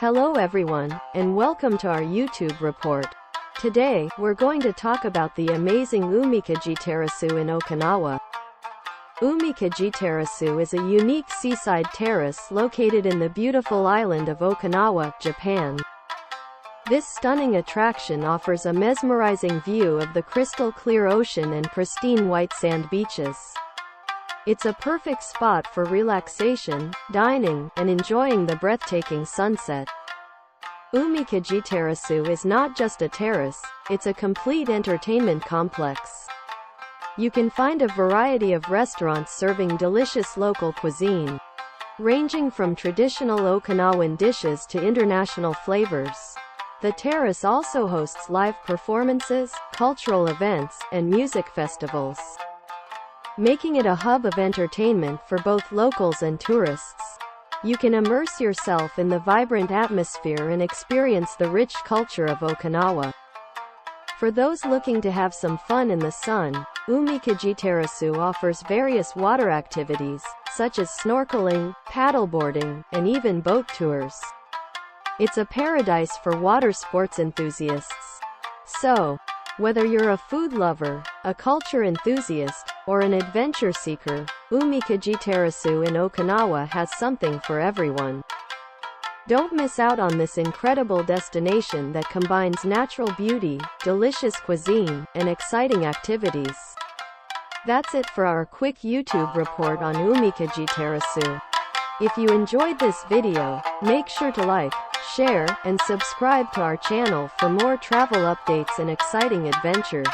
Hello everyone, and welcome to our YouTube report. Today, we're going to talk about the amazing UMIKAJI Terrace in Okinawa. UMIKAJI Terrace is a unique seaside terrace located in the beautiful island of Okinawa, Japan. This stunning attraction offers a mesmerizing view of the crystal-clear ocean and pristine white sand beaches. It's a perfect spot for relaxation, dining, and enjoying the breathtaking sunset. UMIKAJI Terrace is not just a terrace, it's a complete entertainment complex. You can find a variety of restaurants serving delicious local cuisine, ranging from traditional Okinawan dishes to international flavors. The terrace also hosts live performances, cultural events, and music festivals, making it a hub of entertainment for both locals and tourists. You can immerse yourself in the vibrant atmosphere and experience the rich culture of Okinawa. For those looking to have some fun in the sun, UMIKAJI Terrace offers various water activities, such as snorkeling, paddleboarding, and even boat tours. It's a paradise for water sports enthusiasts. So, whether you're a food lover, a culture enthusiast, or an adventure seeker, UMIKAJI Terrace in Okinawa has something for everyone. Don't miss out on this incredible destination that combines natural beauty, delicious cuisine, and exciting activities. That's it for our quick YouTube report on UMIKAJI Terrace. If you enjoyed this video, make sure to like, share, and subscribe to our channel for more travel updates and exciting adventures.